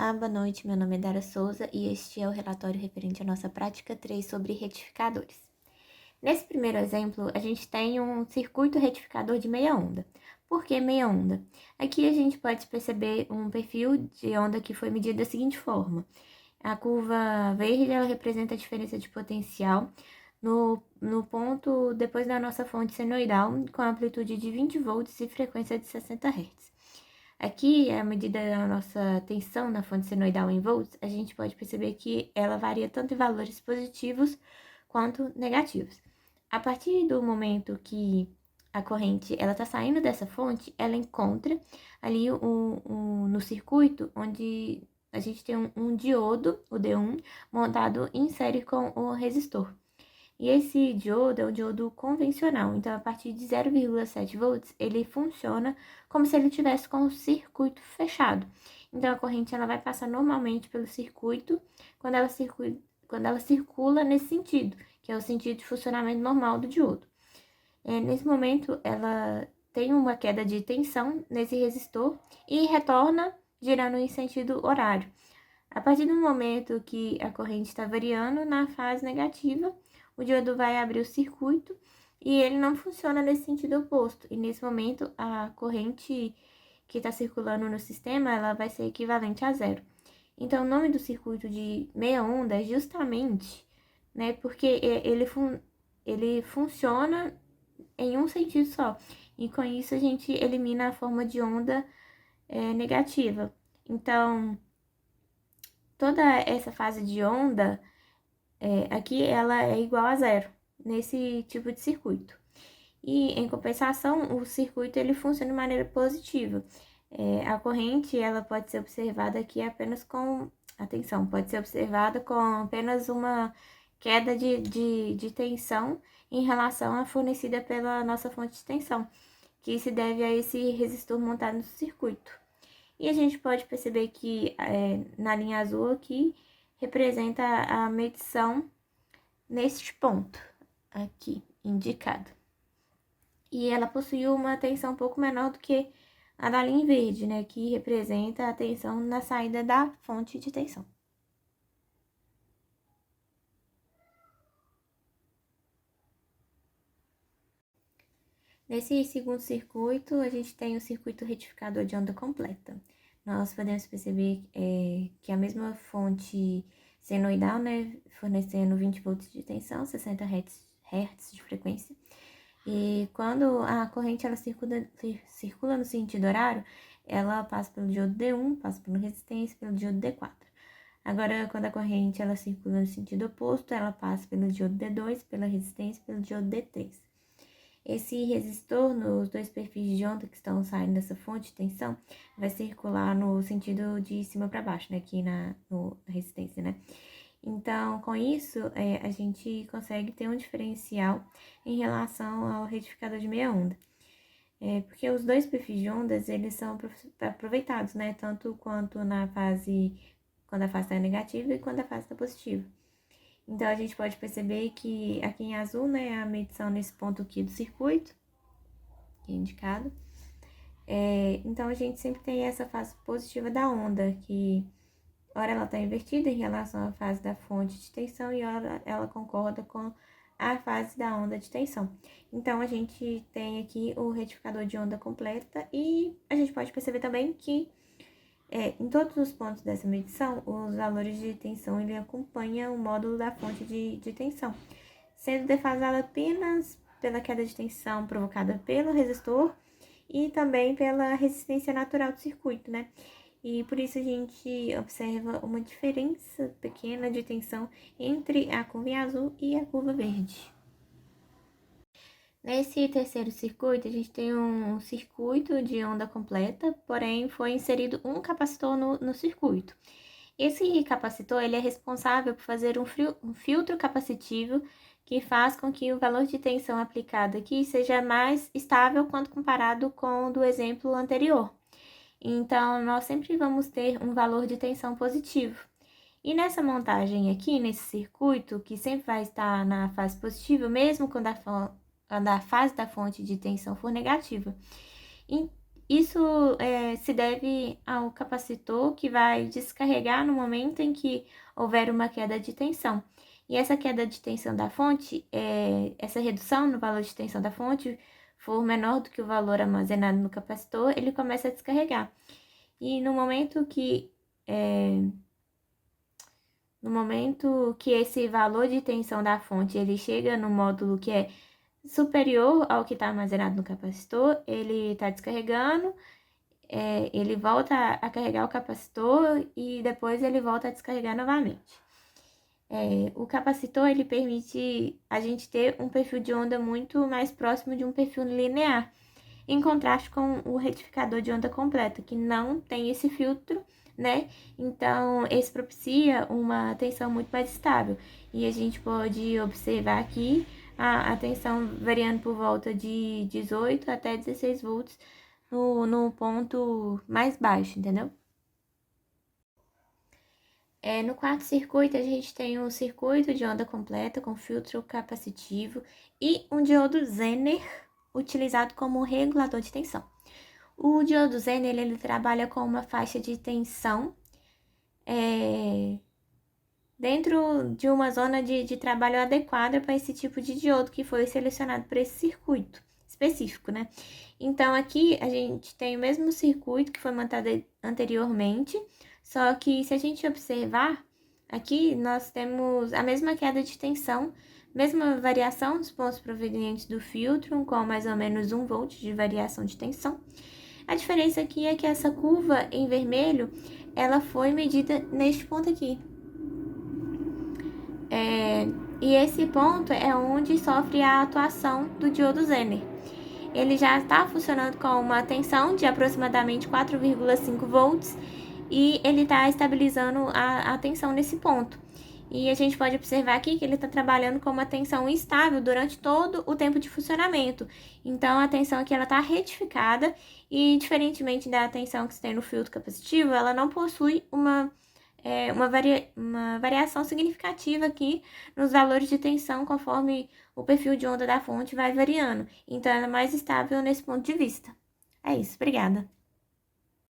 Boa noite, meu nome é Dara Souza e este é o relatório referente à nossa prática 3 sobre retificadores. Nesse primeiro exemplo, a gente tem um circuito retificador de meia onda. Por que meia onda? Aqui a gente pode perceber um perfil de onda que foi medido da seguinte forma. A curva verde, ela representa a diferença de potencial no ponto depois da nossa fonte senoidal, com amplitude de 20 volts e frequência de 60 Hz. Aqui, à medida da nossa tensão na fonte senoidal em volts, a gente pode perceber que ela varia tanto em valores positivos quanto negativos. A partir do momento que a corrente ela está saindo dessa fonte, ela encontra ali no circuito onde a gente tem um diodo, o D1, montado em série com o resistor. E esse diodo é um diodo convencional, então a partir de 0,7 volts ele funciona como se ele tivesse com o circuito fechado. Então a corrente ela vai passar normalmente pelo circuito quando ela circula nesse sentido, que é o sentido de funcionamento normal do diodo. Nesse momento ela tem uma queda de tensão nesse resistor e retorna girando em sentido horário. A partir do momento que a corrente está variando na fase negativa, o diodo vai abrir o circuito e ele não funciona nesse sentido oposto. E nesse momento, a corrente que está circulando no sistema, ela vai ser equivalente a zero. Então, o nome do circuito de meia onda é justamente, né, porque ele funciona em um sentido só. E com isso, a gente elimina a forma de onda negativa. Então, toda essa fase de onda, aqui ela é igual a zero, nesse tipo de circuito. E, em compensação, o circuito ele funciona de maneira positiva. A corrente, ela pode ser observada aqui apenas com, atenção, pode ser observada com apenas uma queda de tensão em relação à fornecida pela nossa fonte de tensão, que se deve a esse resistor montado no circuito. E a gente pode perceber que na linha azul aqui representa a medição neste ponto aqui indicado. E ela possui uma tensão um pouco menor do que a da linha verde, né, que representa a tensão na saída da fonte de tensão. Nesse segundo circuito, a gente tem o circuito retificador de onda completa. Nós podemos perceber que a mesma fonte senoidal, né, fornecendo 20 volts de tensão, 60 Hz de frequência. E quando a corrente ela circula no sentido horário, ela passa pelo diodo D1, passa pela resistência, pelo diodo D4. Agora, quando a corrente ela circula no sentido oposto, ela passa pelo diodo D2, pela resistência, pelo diodo D3. Esse resistor, nos dois perfis de onda que estão saindo dessa fonte de tensão, vai circular no sentido de cima para baixo, né? Aqui na resistência, né? Então, com isso, a gente consegue ter um diferencial em relação ao retificador de meia onda. Porque os dois perfis de ondas, eles são aproveitados, né? Tanto quanto quando a fase está negativa e quando a fase está positiva. Então, a gente pode perceber que aqui em azul, né, a medição nesse ponto aqui do circuito, que é indicado. Então, a gente sempre tem essa fase positiva da onda, que ora ela está invertida em relação à fase da fonte de tensão e ora ela concorda com a fase da onda de tensão. Então, a gente tem aqui o retificador de onda completa e a gente pode perceber também que em todos os pontos dessa medição, os valores de tensão ele acompanha o módulo da fonte de tensão, sendo defasado apenas pela queda de tensão provocada pelo resistor e também pela resistência natural do circuito, né? E por isso a gente observa uma diferença pequena de tensão entre a curva azul e a curva verde. Nesse terceiro circuito, a gente tem um circuito de onda completa, porém foi inserido um capacitor no circuito. Esse capacitor ele é responsável por fazer um filtro capacitivo que faz com que o valor de tensão aplicado aqui seja mais estável quando comparado com o do exemplo anterior. Então, nós sempre vamos ter um valor de tensão positivo. E nessa montagem aqui, nesse circuito, que sempre vai estar na fase positiva, mesmo quando a fase da fonte de tensão for negativa. Isso se deve ao capacitor que vai descarregar no momento em que houver uma queda de tensão. E essa queda de tensão da fonte, essa redução no valor de tensão da fonte for menor do que o valor armazenado no capacitor, ele começa a descarregar. E no momento que esse valor de tensão da fonte ele chega no módulo que é superior ao que está armazenado no capacitor, ele está descarregando, ele volta a carregar o capacitor e depois ele volta a descarregar novamente. O capacitor ele permite a gente ter um perfil de onda muito mais próximo de um perfil linear, em contraste com o retificador de onda completa, que não tem esse filtro, né? Então, esse propicia uma tensão muito mais estável. E a gente pode observar aqui a tensão variando por volta de 18 até 16 volts no ponto mais baixo, entendeu? No quarto circuito, a gente tem um circuito de onda completa com filtro capacitivo e um diodo Zener utilizado como regulador de tensão. O diodo Zener, ele trabalha com uma faixa de tensão dentro de uma zona de trabalho adequada para esse tipo de diodo que foi selecionado para esse circuito específico, né? Então, aqui a gente tem o mesmo circuito que foi montado anteriormente, só que se a gente observar, aqui nós temos a mesma queda de tensão, mesma variação dos pontos provenientes do filtro, com mais ou menos 1 volt de variação de tensão. A diferença aqui é que essa curva em vermelho, ela foi medida neste ponto aqui. E esse ponto é onde sofre a atuação do diodo Zener. Ele já está funcionando com uma tensão de aproximadamente 4,5 volts e ele está estabilizando a tensão nesse ponto. E a gente pode observar aqui que ele está trabalhando com uma tensão estável durante todo o tempo de funcionamento. Então, a tensão aqui ela está retificada e, diferentemente da tensão que se tem no filtro capacitivo, ela não possui uma variação significativa aqui nos valores de tensão conforme o perfil de onda da fonte vai variando. Então, ela é mais estável nesse ponto de vista. É isso, obrigada.